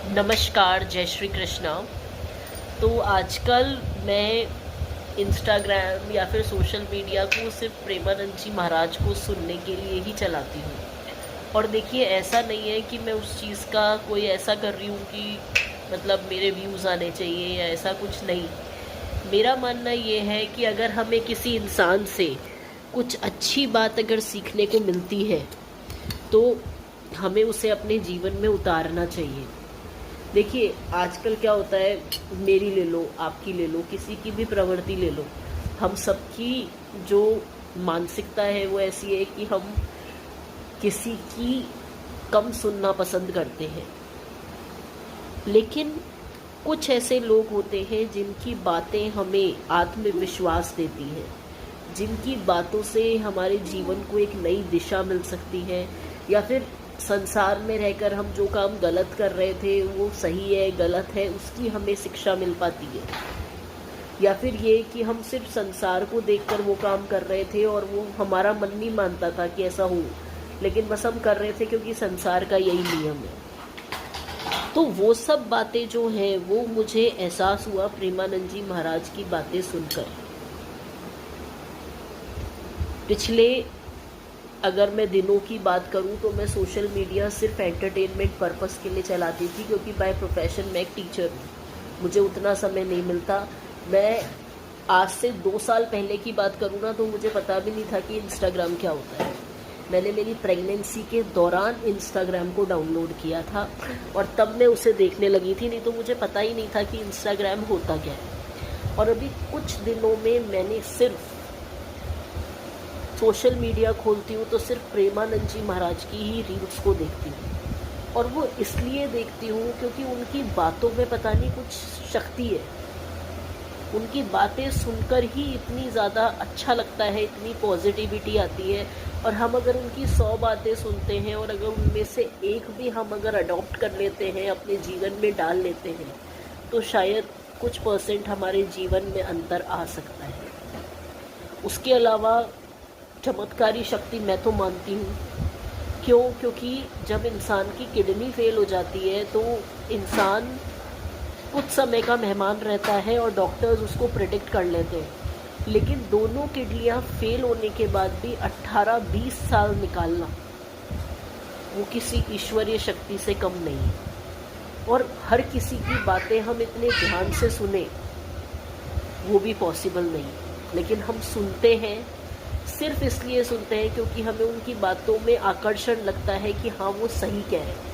नमस्कार, जय श्री कृष्णा। तो आजकल मैं इंस्टाग्राम या फिर सोशल मीडिया को सिर्फ प्रेमानंद जी महाराज को सुनने के लिए ही चलाती हूँ। और देखिए, ऐसा नहीं है कि मैं उस चीज़ का कोई ऐसा कर रही हूँ कि मतलब मेरे व्यूज़ आने चाहिए या ऐसा कुछ नहीं। मेरा मानना ये है कि अगर हमें किसी इंसान से कुछ अच्छी बात अगर सीखने को मिलती है तो हमें उसे अपने जीवन में उतारना चाहिए। देखिए, आजकल क्या होता है, मेरी ले लो, आपकी ले लो, किसी की भी प्रवृत्ति ले लो, हम सबकी जो मानसिकता है वो ऐसी है कि हम किसी की कम सुनना पसंद करते हैं। लेकिन कुछ ऐसे लोग होते हैं जिनकी बातें हमें आत्मविश्वास देती हैं, जिनकी बातों से हमारे जीवन को एक नई दिशा मिल सकती है, या फिर संसार में रहकर हम जो काम गलत कर रहे थे वो सही है गलत है उसकी हमें शिक्षा मिल पाती है। या फिर ये कि हम सिर्फ संसार को देखकर वो काम कर रहे थे और वो हमारा मन नहीं मानता था कि ऐसा हो, लेकिन बस हम कर रहे थे क्योंकि संसार का यही नियम है। तो वो सब बातें जो हैं वो मुझे एहसास हुआ प्रेमानंद जी महाराज की बातें सुनकर। पिछले अगर मैं दिनों की बात करूं तो मैं सोशल मीडिया सिर्फ एंटरटेनमेंट पर्पस के लिए चलाती थी, क्योंकि बाय प्रोफेशन मैं एक टीचर हूँ, मुझे उतना समय नहीं मिलता। मैं आज से 2 साल पहले की बात करूँ ना तो मुझे पता भी नहीं था कि इंस्टाग्राम क्या होता है। मैंने मेरी प्रेगनेंसी के दौरान इंस्टाग्राम को डाउनलोड किया था और तब मैं उसे देखने लगी थी, नहीं तो मुझे पता ही नहीं था कि इंस्टाग्राम होता क्या है। और अभी कुछ दिनों में मैंने सिर्फ सोशल मीडिया खोलती हूँ तो सिर्फ प्रेमानंद जी महाराज की ही रील्स को देखती हूँ। और वो इसलिए देखती हूँ क्योंकि उनकी बातों में पता नहीं कुछ शक्ति है। उनकी बातें सुनकर ही इतनी ज़्यादा अच्छा लगता है, इतनी पॉजिटिविटी आती है। और हम अगर उनकी 100 बातें सुनते हैं और अगर उनमें से एक भी हम अगर अडॉप्ट कर लेते हैं, अपने जीवन में डाल लेते हैं, तो शायद कुछ % हमारे जीवन में अंतर आ सकता है। उसके अलावा चमत्कारी शक्ति मैं तो मानती हूँ। क्यों? क्योंकि जब इंसान की किडनी फेल हो जाती है तो इंसान कुछ समय का मेहमान रहता है और डॉक्टर्स उसको प्रिडिक्ट कर लेते हैं, लेकिन दोनों किडनियाँ फेल होने के बाद भी 18-20 साल निकालना वो किसी ईश्वरीय शक्ति से कम नहीं है। और हर किसी की बातें हम इतने ध्यान से सुने वो भी पॉसिबल नहीं, लेकिन हम सुनते हैं, सिर्फ इसलिए सुनते हैं क्योंकि हमें उनकी बातों में आकर्षण लगता है कि हाँ वो सही कह रहे हैं।